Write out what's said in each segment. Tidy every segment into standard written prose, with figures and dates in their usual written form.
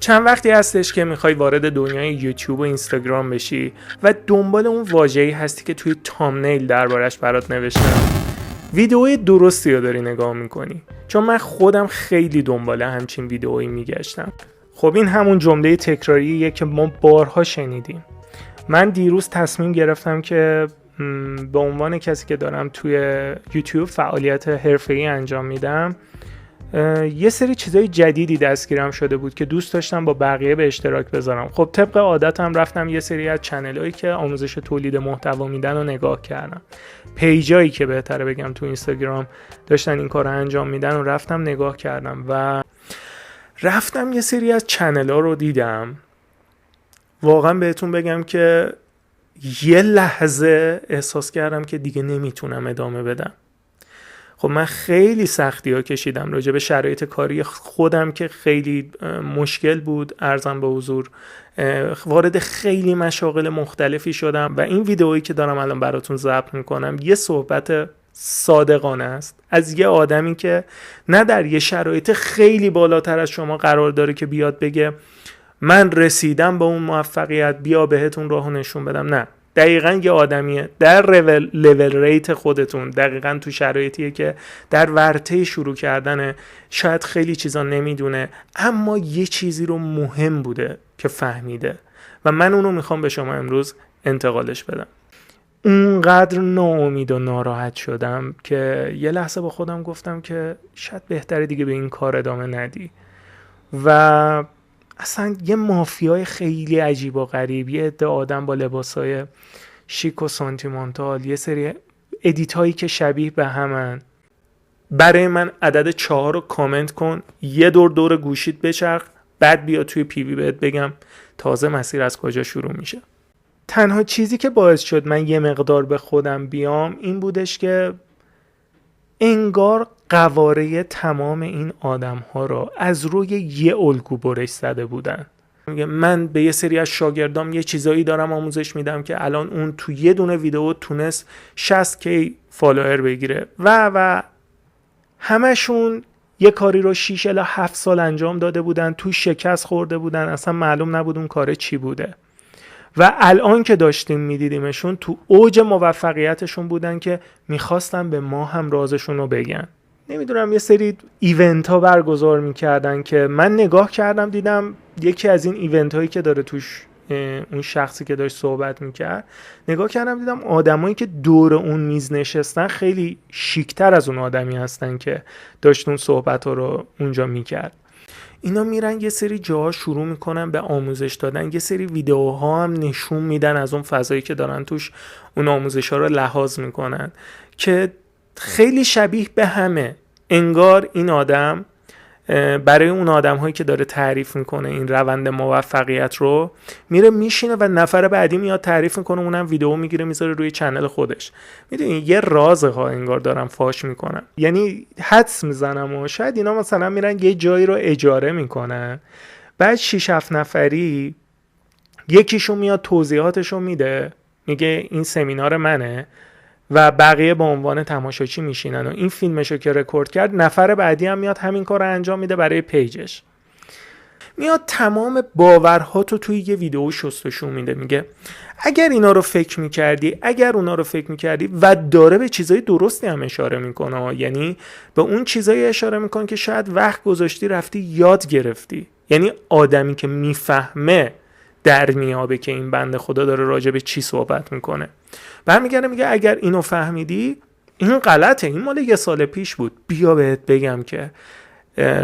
چند وقتی هستش که میخوای وارد دنیای یوتیوب و اینستاگرام بشی و دنبال اون واژه‌ای هستی که توی تامنیل دربارش برات نوشتم. ویدئوی درستی رو داری نگاه میکنی، چون من خودم خیلی دنبال همچین ویدئویی میگشتم. خب این همون جمله تکراریه که ما بارها شنیدیم. من دیروز تصمیم گرفتم که به عنوان کسی که دارم توی یوتیوب فعالیت حرفه‌ای انجام میدم، یه سری چیزای جدیدی دستگیرم شده بود که دوست داشتم با بقیه به اشتراک بذارم. خب طبق عادتم رفتم یه سری از چنل‌هایی که آموزش تولید محتوا میدن رو نگاه کردم. پیجایی که بهتره بگم تو اینستاگرام داشتن این کار رو انجام میدن و رفتم نگاه کردم و رفتم یه سری از چنل‌ها رو دیدم. واقعا بهتون بگم که یه لحظه احساس کردم که دیگه نمیتونم ادامه بدم. خب من خیلی سختی ها کشیدم راجع به شرایط کاری خودم که خیلی مشکل بود، عرضم به حضور وارد خیلی مشاغل مختلفی شدم و این ویدئویی که دارم الان براتون ضبط میکنم یه صحبت صادقانه است از یه آدمی که نه در یه شرایط خیلی بالاتر از شما قرار داره که بیاد بگه من رسیدم به اون موفقیت، بیا بهتون راهو نشون بدم. نه، دقیقاً یه آدمیه در لیول ریت خودتون، دقیقاً تو شرایطیه که در ورطه شروع کردنه، شاید خیلی چیزا نمیدونه اما یه چیزی رو مهم بوده که فهمیده و من اونو میخوام به شما امروز انتقالش بدم. اونقدر ناامید و ناراحت شدم که یه لحظه با خودم گفتم که شاید بهتره دیگه به این کار ادامه ندی و اصلا یه مافیای خیلی عجیب و غریب، یه عده آدم با لباسای شیک و سانتیمانتال، یه سری ادیت هایی که شبیه به همن. برای من عدد 4 رو کامنت کن، یه دور گوشیت بچرخ، بعد بیا توی پیوی بهت بگم تازه مسیر از کجا شروع میشه. تنها چیزی که باعث شد من یه مقدار به خودم بیام این بودش که انگار قواره تمام این آدم ها رو از روی یه الگو برش زده بودن. من به یه سری از شاگردام یه چیزایی دارم آموزش میدم که الان اون تو یه دونه ویدیو تونست 60k فالوور بگیره و همشون یه کاری رو 6 الی 7 سال انجام داده بودن، تو شکست خورده بودن، اصلا معلوم نبود اون کار چی بوده و الان که داشتیم میدیدیمشون تو اوج موفقیتشون بودن که میخواستن به ما هم رازشون رو بگن. نمیدونم یه سری ایونت ها برگزار میکردن که من نگاه کردم دیدم یکی از این ایونت هایی که داره توش اون شخصی که داشت صحبت میکرد، نگاه کردم دیدم آدمایی که دور اون میز نشستن خیلی شیکتر از اون آدمی هستن که داشت اون صحبت ها رو اونجا میکرد. اینا میرن یه سری جاها شروع میکنن به آموزش دادن، یه سری ویدیوها هم نشون میدن از اون فضایی که دارن توش اون آموزش ها رو لحاظ میکنن که خیلی شبیه به همه. انگار این آدم برای اون آدم هایی که داره تعریف میکنه این روند موفقیت رو، میره میشینه و نفر بعدی میاد تعریف میکنه، اونم ویدیو میگیره میذاره روی چنل خودش. میدونی یه رازه ها انگار دارم فاش میکنم. یعنی حدس میزنم و شاید اینا مثلا میرن یه جایی رو اجاره میکنن، بعد 6-7 نفری یکیشون میاد توضیحاتشو میده، میگه این سمینار منه و بقیه به عنوان تماشاچی میشینن و این فیلمشو که رکورد کرد نفر بعدی هم میاد همین کار رو انجام میده برای پیجش. میاد تمام باورهاتو توی یه ویدیو شستشون میده، میگه اگر اینا رو فکر میکردی، اگر اونا رو فکر میکردی، و داره به چیزای درستی هم اشاره میکنه. یعنی به اون چیزایی اشاره میکنه که شاید وقت گذاشتی رفتی یاد گرفتی. یعنی آدمی که میفهمه در میابه که این بنده خدا داره راجع به چی صحبت میکنه. برمیگرده میگه اگر اینو فهمیدی این غلطه، این مال 1 سال پیش بود، بیا بهت بگم که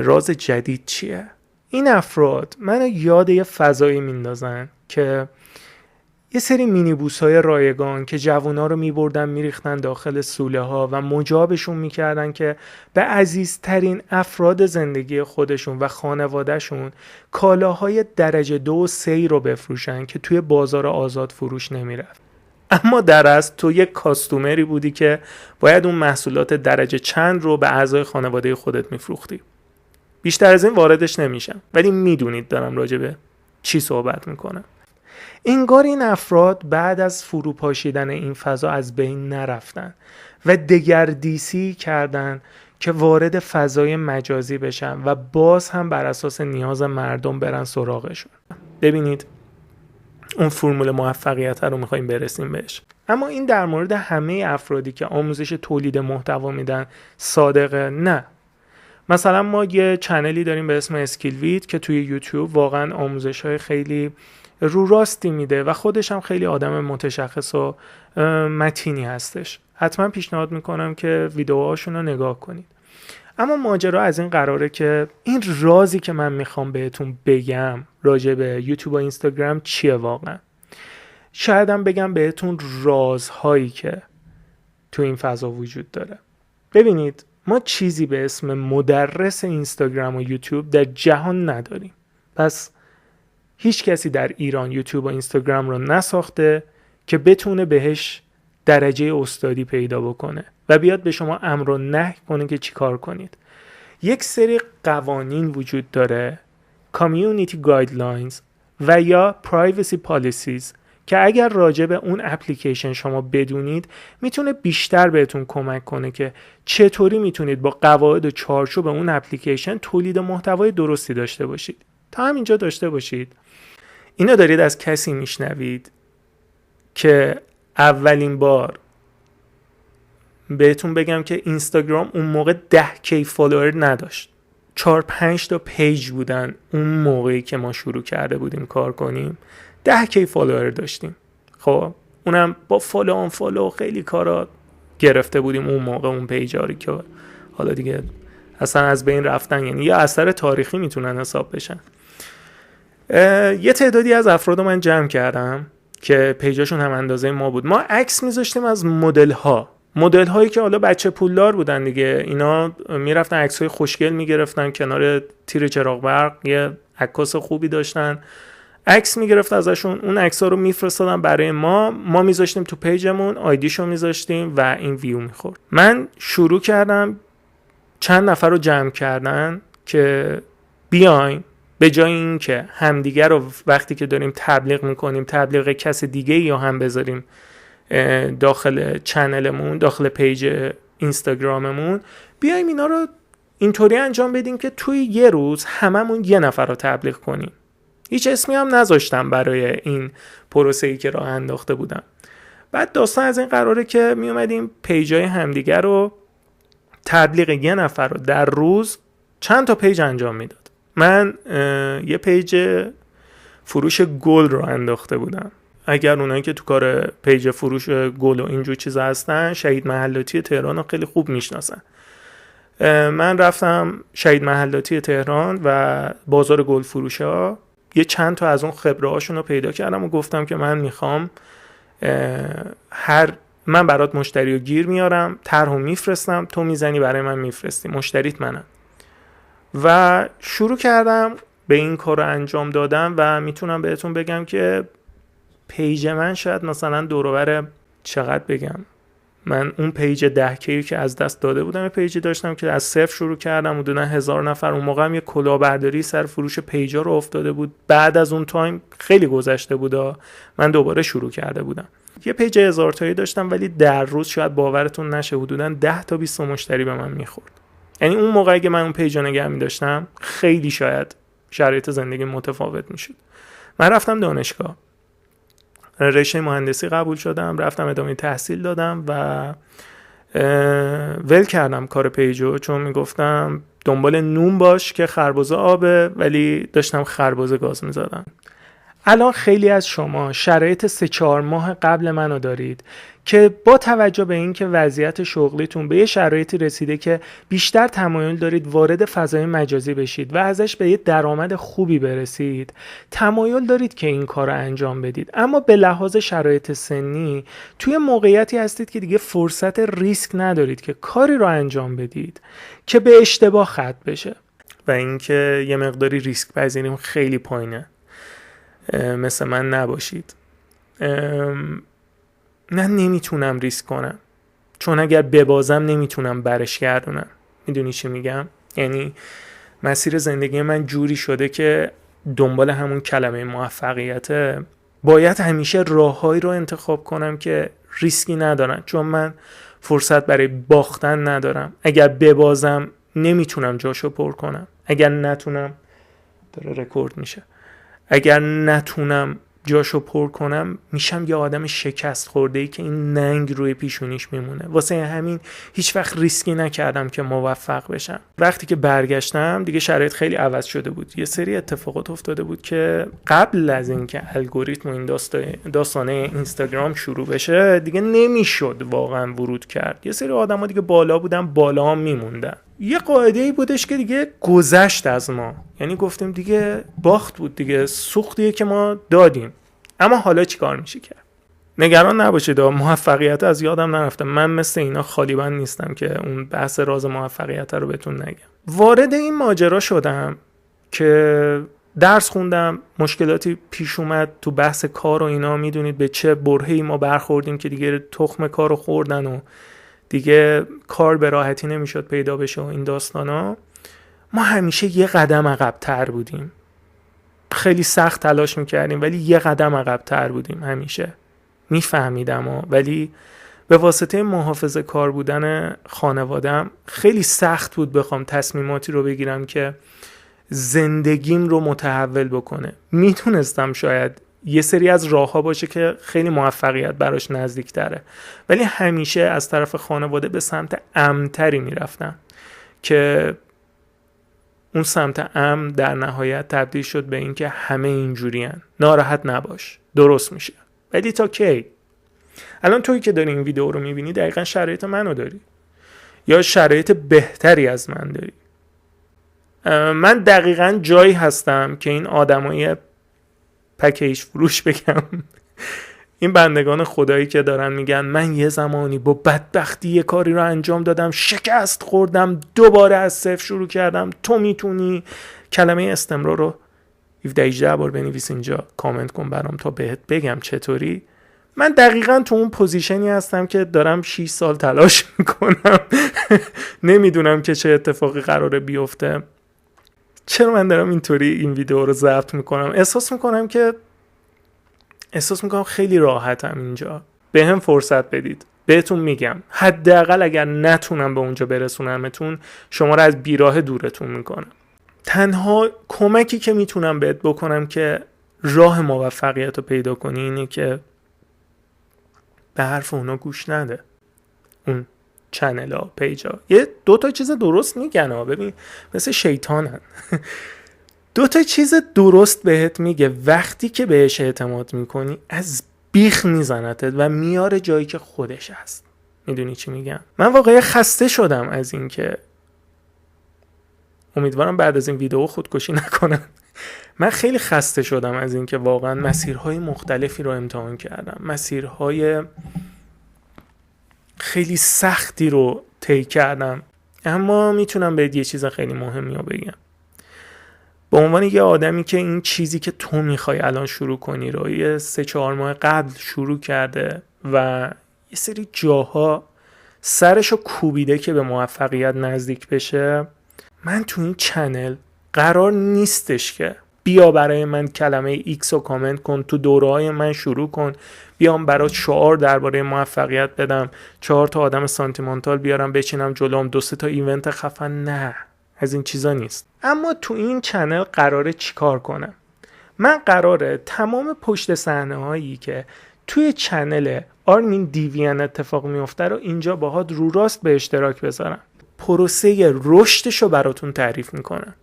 راز جدید چیه. این افراد منو یاد یه فضایی میندازن که یه سری مینیبوس های رایگان که جوونا رو میبردن میریختن داخل سوله ها و مجابشون میکردن که به عزیزترین افراد زندگی خودشون و خانوادهشون کالاهای درجه 2 و 3 رو بفروشن که توی بازار آزاد فروش نمیرفت. اما در اصل تو یک کاستومری بودی که باید اون محصولات درجه چند رو به اعضای خانواده خودت میفروختی. بیشتر از این واردش نمیشم، ولی میدونید دارم راجع به چی صحبت میکنم. انگار این افراد بعد از فروپاشیدن این فضا از بین نرفتن و دگردیسی کردن که وارد فضای مجازی بشن و باز هم بر اساس نیاز مردم برن سراغشون. ببینید اون فرمول موفقیت رو میخوایم برسیم بهش. اما این در مورد همه افرادی که آموزش تولید محتوا میدن صادقه؟ نه. مثلا ما یه چنلی داریم به اسم اسکیلویت که توی یوتیوب واقعا آموزش‌های خیلی رو راستی میده و خودش هم خیلی آدم متشخص و متینی هستش. حتما پیشنهاد میکنم که ویدیوهاشون رو نگاه کنید. اما ماجرا از این قراره که این رازی که من میخوام بهتون بگم راجع به یوتیوب و اینستاگرام چیه واقعا. شاید هم بگم بهتون رازهایی که تو این فضا وجود داره. ببینید ما چیزی به اسم مدرس اینستاگرام و یوتیوب در جهان نداریم. پس هیچ کسی در ایران یوتیوب و اینستاگرام رو نساخته که بتونه بهش درجه استادی پیدا بکنه و بیاد به شما امر و نهی کنه که چی کار کنید. یک سری قوانین وجود داره، Community Guidelines و یا Privacy Policies که اگر راجع به اون اپلیکیشن شما بدونید میتونه بیشتر بهتون کمک کنه که چطوری میتونید با قواعد و چارچوب اون اپلیکیشن تولید محتوای درستی داشته باشید. تا همینجا داشته باشید. اینو دارید از کسی میشنوید که اولین بار بهتون بگم که اینستاگرام اون موقع 10K فالوور نداشت. 4-5 تا پیج بودن اون موقعی که ما شروع کرده بودیم کار کنیم. 10K فالوور داشتیم. خب اونم با فالو خیلی کارا گرفته بودیم اون موقع اون پیجاری که حالا دیگه اصلا از بین رفتن، یعنی یه اثر تاریخی میتونن حساب بشن. یه تعدادی از افراد من جمع کردم که پیجاشون هم اندازه ما بود. ما عکس میذاشتیم از مدل هایی که حالا بچه پولدار بودن دیگه، اینا میرفتن عکسای خوشگل میگرفتن کنار تیر چراغ برق، یه عکاس خوبی داشتن، عکس میگرفت ازشون، اون عکس‌ها رو میفرستادن برای ما میذاشتیم تو پیجمون، آیدیشو میذاشتیم و این ویو میخورد. من شروع کردم چند نفر رو جمع کردن که بیایم به جای این که همدیگر رو وقتی که داریم تبلیغ میکنیم تبلیغ کس دیگه یا هم بذاریم داخل چنلمون، داخل پیج اینستاگراممون، بیایم اینا رو اینطوری انجام بدیم که توی یه روز هممون یه نفر رو تبلیغ کنیم. هیچ اسمی هم نذاشتم برای این پروسه‌ای که راه انداخته بودم. بعد داستان از این قراره که می اومدیم پیجای همدیگر رو تبلیغ یه نفر رو در روز چند تا پیج انجام میداد. من یه پیج فروش گل رو انداخته بودم. اگر اونایی که تو کار پیج فروش گل و اینجور چیزا هستن، شهید محلاتی تهران رو خیلی خوب میشناسن. من رفتم شهید محلاتی تهران و بازار گل فروشا، یه چند تا از اون خبره هاشون رو پیدا کردم و گفتم که من میخوام من برات مشتری رو گیر میارم، طرحو میفرستم، تو میزنی برای من میفرستی، مشتریت منم. و شروع کردم به این کار رو انجام دادم و میتونم بهتون بگم که پیج من شاید مثلا دوروبر چقدر بگم، من اون پیج 10K که از دست داده بودم، پیجی داشتم که از صفر شروع کردم، حدود 1000 نفر. اون موقع هم یه کلاهبرداری سر فروش پیجا رو افتاده بود. بعد از اون تایم خیلی گذشته بود، من دوباره شروع کرده بودم. یه پیج 1000 تایی داشتم ولی در روز شاید باورتون نشه حدوداً 10 تا 20 مشتری به من میخورد. یعنی اون موقعی که من اون پیج رو نگه می‌داشتم خیلی شاید شرایط زندگی متفاوت میشد. من رفتم دانشگاه، رشته مهندسی قبول شدم، رفتم ادامه تحصیل دادم و ول کردم کار پیجو، چون میگفتم دنبال نون باش که خربزه آبه، ولی داشتم خربزه گاز میزدم. الان خیلی از شما شرایط 3-4 ماه قبل منو دارید که با توجه به اینکه وضعیت شغلیتون به یه شرایطی رسیده که بیشتر تمایل دارید وارد فضای مجازی بشید و ازش به یه درآمد خوبی برسید، تمایل دارید که این کار رو انجام بدید، اما به لحاظ شرایط سنی توی موقعیتی هستید که دیگه فرصت ریسک ندارید که کاری رو انجام بدید که به اشتباه ختم بشه و اینکه یه مقداری ریسک پذیریم خیلی پایینه. مثل من نباشید. نه نمیتونم ریسک کنم، چون اگر ببازم نمیتونم برش گردونم. میدونی چی میگم؟ یعنی مسیر زندگی من جوری شده که دنبال همون کلمه موفقیت باید همیشه راههایی رو انتخاب کنم که ریسکی ندارن، چون من فرصت برای باختن ندارم. اگر ببازم نمیتونم جاشو پر کنم. اگر نتونم داره رکورد میشه. اگر نتونم جاشو پر کنم میشم یه آدم شکست خورده‌ای که این ننگ روی پیشونیش میمونه. واسه همین هیچ وقت ریسکی نکردم که موفق بشم. وقتی که برگشتم دیگه شرایط خیلی عوض شده بود. یه سری اتفاقات افتاده بود که قبل از اینکه الگوریتم و این داستانه اینستاگرام شروع بشه دیگه نمیشد واقعا ورود کرد. یه سری آدما دیگه بالا بودن، بالا هم میموندن. یه قاعده‌ای بودش که دیگه گذشت از ما. یعنی گفتیم دیگه باخت بود دیگه، سوختیه که ما دادیم. اما حالا چی کار میشه کرد؟ نگران نباشید، موفقیت از یادم نرفته. من مثل اینا خالی بند نیستم که اون بحث راز موفقیت رو بهتون نگم. وارد این ماجرا شدم که درس خوندم، مشکلاتی پیش اومد تو بحث کار و اینا. میدونید به چه برهه‌ای ما برخوردیم که دیگه تخم کارو خوردن و دیگه کار به راحتی نمیشد پیدا بشه و این داستانا. ما همیشه یه قدم عقب تر بودیم. خیلی سخت تلاش میکردیم ولی یه قدم عقب تر بودیم همیشه. میفهمیدم ولی به واسطه محافظه کار بودن خانوادم خیلی سخت بود بخوام تصمیماتی رو بگیرم که زندگیم رو متحول بکنه. میتونستم شاید یه سری از راه‌ها باشه که خیلی موفقیت براش نزدیک تره، ولی همیشه از طرف خانواده به سمت امن‌تری میرفتم که اون سمت امن در نهایت تبدیل شد به این که همه اینجورین، ناراحت نباش، درست میشه. ولی تا کی؟ الان تویی که داری این ویدیو رو میبینی دقیقا شرایط منو داری یا شرایط بهتری از من داری. من دقیقا جایی هستم که این آدمای پکیج فروش بگم این بندگان خدایی که دارن میگن من یه زمانی با بدبختی یه کاری رو انجام دادم، شکست خوردم، دوباره از صفر شروع کردم، تو میتونی. کلمه استمرار رو 17 بار بنویس اینجا، کامنت کن برام تا بهت بگم چطوری. من دقیقاً تو اون پوزیشنی هستم که دارم 6 سال تلاش میکنم نمیدونم که چه اتفاقی قراره بیفته. چرا من دارم اینطوری این ویدیو رو ضبط میکنم؟ احساس میکنم خیلی راحتم اینجا. به هم فرصت بدید، بهتون میگم حداقل اگر نتونم به اونجا برسونمتون، شما رو از بیراه دورتون میکنم. تنها کمکی که میتونم بهت بکنم که راه موفقیت رو پیدا کنی اینه که به حرف اونا گوش نده. اون چنل ها، پیج ها یه 2 چیز درست میگن ها، ببین مثل شیطانن 2 چیز درست بهت میگه، وقتی که بهش اعتماد میکنی از بیخ میزنتت و میاره جایی که خودش هست. میدونی چی میگم؟ من واقعا خسته شدم از این که، امیدوارم بعد از این ویدیو خودکشی نکنم. من خیلی خسته شدم از این که واقعا مسیرهای مختلفی رو امتحان کردم، مسیرهای خیلی سختی رو طی کردم، اما میتونم بهت یه چیز خیلی مهمی رو بگم. به عنوان یه آدمی که این چیزی که تو میخوای الان شروع کنی رو یه 3-4 ماه قبل شروع کرده و یه سری جاها سرشو کوبیده که به موفقیت نزدیک بشه، من تو این چنل قرار نیستش که بیا برای من کلمه ایکس رو کامنت کن، تو دوره‌های من شروع کن، بیام برات شعار درباره موفقیت بدم، 4 آدم سانتیمانتال بیارم بچینم جلوم، 2-3 ایونت خفن. نه، از این چیزا نیست. اما تو این چنل قراره چیکار کنم؟ من قراره تمام پشت صحنه هایی که توی چنل آرمین دیوین اتفاق میفته رو اینجا باهات رو راست به اشتراک بذارم. پروسه رشدشو براتون تعریف میکنم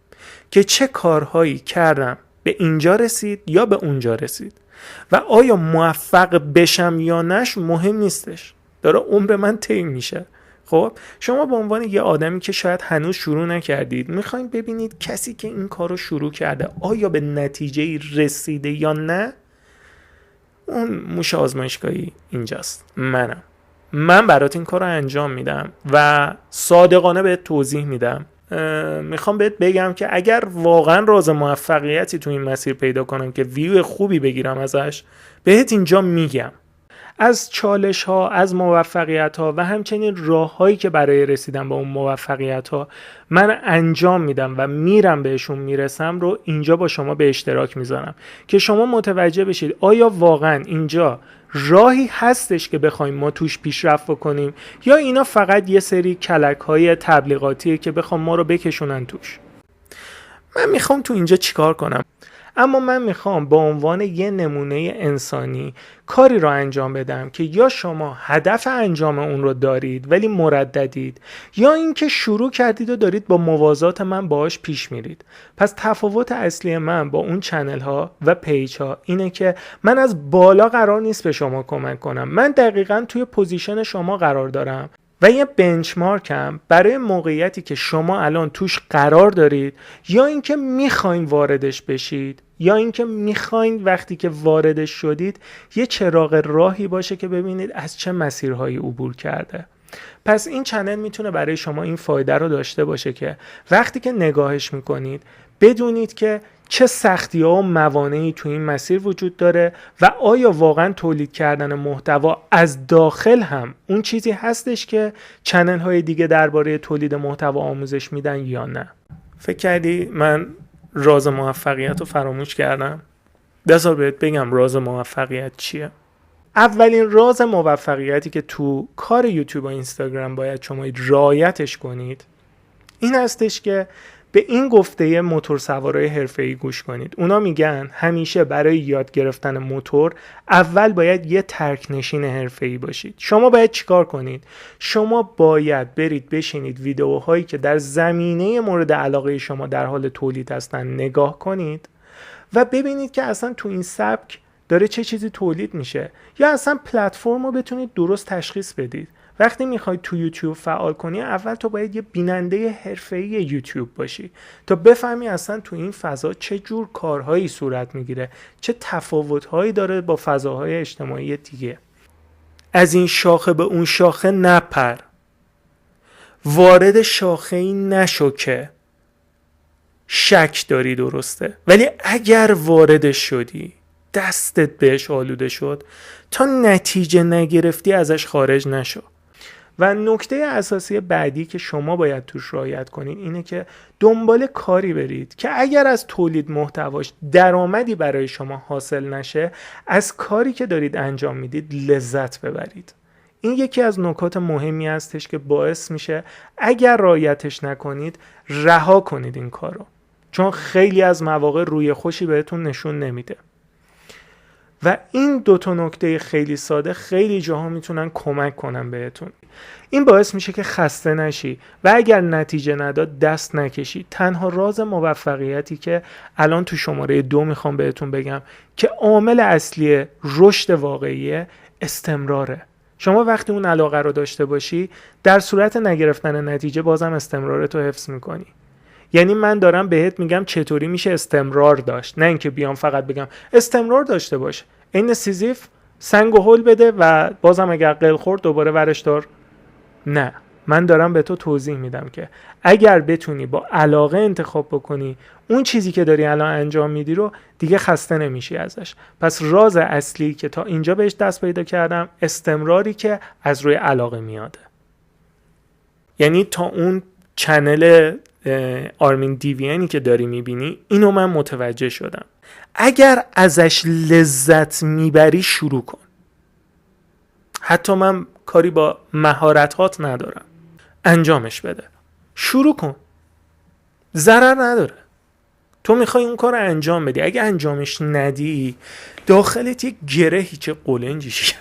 که چه کارهایی کردم به اینجا رسید یا به اونجا رسید و آیا موفق بشم یا نش مهم نیستش، داره عمر من طی میشه. خب شما به عنوان یه آدمی که شاید هنوز شروع نکردید میخواین ببینید کسی که این کارو شروع کرده آیا به نتیجه رسیده یا نه، اون موش آزمایشگاهی اینجاست. من برات این کار رو انجام میدم و صادقانه بهت توضیح میدم. میخوام بهت بگم که اگر واقعا راز موفقیتی تو این مسیر پیدا کنم که ویو خوبی بگیرم ازش، بهت اینجا میگم. از چالش ها، از موفقیت ها و همچنین راه هایی که برای رسیدن به اون موفقیت ها من انجام میدم و میرم بهشون میرسم رو اینجا با شما به اشتراک میذارم که شما متوجه بشید آیا واقعا اینجا راهی هستش که بخوایم ما توش پیشرفت بکنیم یا اینا فقط یه سری کلک های تبلیغاتیه که بخوام ما رو بکشونن توش. من میخوام تو اینجا چیکار کنم؟ اما من میخوام با عنوان یه نمونه انسانی کاری رو انجام بدم که یا شما هدف انجام اون رو دارید ولی مرددید، یا اینکه شروع کردید و دارید با موازات من باهاش پیش میرید. پس تفاوت اصلی من با اون چنل ها و پیج ها اینه که من از بالا قرار نیست به شما کمک کنم، من دقیقاً توی پوزیشن شما قرار دارم و یه بنچمارکم برای موقعیتی که شما الان توش قرار دارید یا اینکه میخواین واردش بشید یا اینکه میخواین وقتی که واردش شدید یه چراغ راهی باشه که ببینید از چه مسیرهایی عبور کرده. پس این چنل میتونه برای شما این فایده رو داشته باشه که وقتی که نگاهش میکنید بدونید که چه سختی ها و موانعی تو این مسیر وجود داره و آیا واقعا تولید کردن محتوا از داخل هم اون چیزی هستش که چنل های دیگه درباره تولید محتوا آموزش میدن یا نه. فکر کردی من راز موفقیت رو فراموش کردم؟ بذار بهت بگم راز موفقیت چیه. اولین راز موفقیتی که تو کار یوتیوب و اینستاگرام باید شما رعایتش کنید این هستش که به این گفته موتورسوارای حرفه‌ای گوش کنید. اونا میگن همیشه برای یاد گرفتن موتور اول باید یه ترکنشین حرفه‌ای باشید. شما باید چیکار کنید؟ شما باید برید بشینید ویدیوهایی که در زمینه مورد علاقه شما در حال تولید هستن نگاه کنید و ببینید که اصلا تو این سبک داره چه چیزی تولید میشه، یا اصلا پلتفرم رو بتونید درست تشخیص بدید. وقتی میخواید تو یوتیوب فعال کنی اول تو باید یه بیننده حرفه‌ای یوتیوب باشی تا بفهمی اصلا تو این فضا چه جور کارهایی صورت میگیره، چه تفاوتهایی داره با فضاهای اجتماعی دیگه. از این شاخه به اون شاخه نپر، وارد شاخه‌ای نشو که شک داری درسته، ولی اگر وارد شدی دستت بهش آلوده شد تا نتیجه نگرفتی ازش خارج نشو. و نکته اساسی بعدی که شما باید توش رعایت کنید اینه که دنبال کاری برید که اگر از تولید محتواش درآمدی برای شما حاصل نشه از کاری که دارید انجام میدید لذت ببرید. این یکی از نکات مهمی هستش که باعث میشه اگر رعایتش نکنید رها کنید این کارو، چون خیلی از مواقع روی خوشی بهتون نشون نمیده. و این دوتا نکته خیلی ساده خیلی جاها میتونن کمک کنن بهتون. این باعث میشه که خسته نشی و اگر نتیجه نداد دست نکشی. تنها راز موفقیتی که الان تو شماره 2 میخوام بهتون بگم که عامل اصلی رشد واقعی استمراره. شما وقتی اون علاقه رو داشته باشی در صورت نگرفتن نتیجه بازم استمرارت رو حفظ میکنی. یعنی من دارم بهت میگم چطوری میشه استمرار داشت، نه اینکه بیام فقط بگم استمرار داشته باش. این سیزیف سنگ و هول بده و بازم اگر قل خورد دوباره ورش دار. نه، من دارم به تو توضیح میدم که اگر بتونی با علاقه انتخاب بکنی اون چیزی که داری الان انجام میدی رو دیگه خسته نمیشی ازش. پس راز اصلی که تا اینجا بهش دست پیدا کردم استمراری که از روی علاقه میاده. یعنی تا اون چنل آرمین دیوینی که داری میبینی اینو من متوجه شدم. اگر ازش لذت میبری شروع کن. حتی من کاری با مهارتات ندارم، انجامش بده، شروع کن، ضرر نداره. تو میخوای اون کار رو انجام بدی، اگه انجامش ندی داخلت یه گرهی، چه قلنجیشی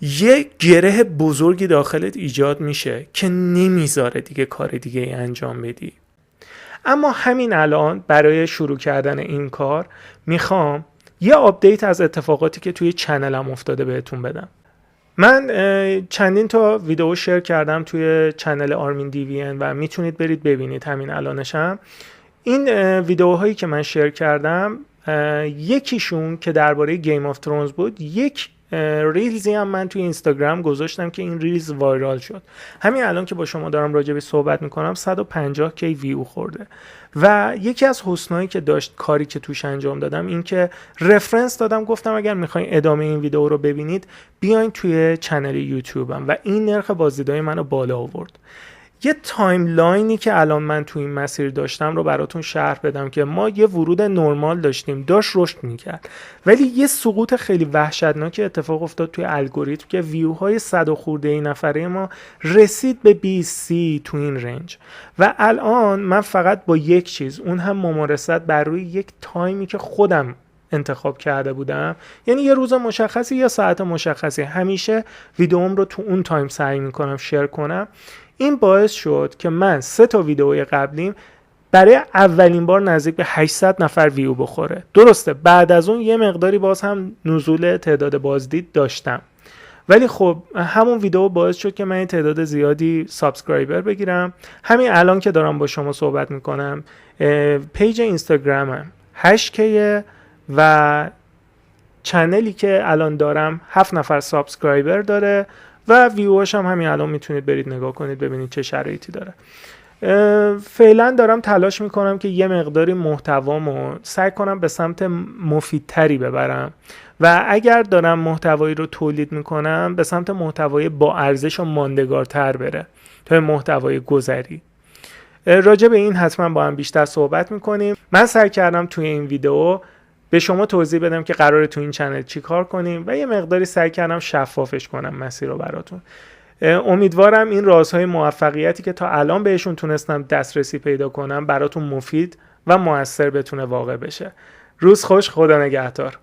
یه گره بزرگی داخلت ایجاد میشه که نمیذاره دیگه کار دیگه ای انجام بدی. اما همین الان برای شروع کردن این کار میخوام یه آپدیت از اتفاقاتی که توی چنلم افتاده بهتون بدم. من چندین تا ویدیو شیر کردم توی چنل آرمین دیوین و میتونید برید ببینید همین الانشم. این ویدیوهایی که من شیر کردم یکیشون که درباره گیم آف ترونز بود یک ریلزی هم من توی اینستاگرام گذاشتم که این ریلز وایرال شد. همین الان که با شما دارم راجع به صحبت میکنم 150 کی ویو خورده. و یکی از حسنایی که داشت کاری که توش انجام دادم این که رفرنس دادم، گفتم اگر میخواین ادامه این ویدیو رو ببینید بیاین توی چنل یوتیوبم و این نرخ بازدیدهای منو بالا آورد. یه تایملاینی که الان من تو این مسیر داشتم رو براتون شرح بدم که ما یه ورود نرمال داشتیم، داشت رشد میکرد، ولی یه سقوط خیلی وحشتناک اتفاق افتاد توی الگوریتم که ویوهای 100 خورده نفره ما رسید به 20 تو این رنج. و الان من فقط با یک چیز، اون هم ممارست بر روی یک تایمی که خودم انتخاب کرده بودم، یعنی یه روز مشخصی یا ساعت مشخصی، همیشه ویدئوم رو تو اون تایم سعی میکنم شیر کنم. این باعث شد که من 3 تا ویدئوی قبلیم برای اولین بار نزدیک به 800 نفر ویو بخوره. درسته بعد از اون یه مقداری باز هم نزول تعداد بازدید داشتم، ولی خب همون ویدیو باعث شد که من تعداد زیادی سابسکرایبر بگیرم. همین الان که دارم با شما صحبت میکنم پیج اینستاگرامم 8K و چنلی که الان دارم 7 نفر سابسکرایبر داره و ویوهاش هم همین الان میتونید برید نگاه کنید ببینید چه شرایطی داره. فعلا دارم تلاش میکنم که یه مقداری محتوامو سعی کنم به سمت مفیدتری ببرم و اگر دارم محتوایی رو تولید میکنم به سمت محتوای با ارزش و ماندگارتر بره تا محتوای گذری. راجع به این حتما با هم بیشتر صحبت میکنیم. من سعی کردم توی این ویدیو به شما توضیح بدم که قراره تو این چنل چی کار کنیم و یه مقداری سعی کردم شفافش کنم مسیر رو براتون. امیدوارم این رازهای موفقیتی که تا الان بهشون تونستم دسترسی پیدا کنم براتون مفید و موثر بتونه واقع بشه. روز خوش، خدا نگهدار.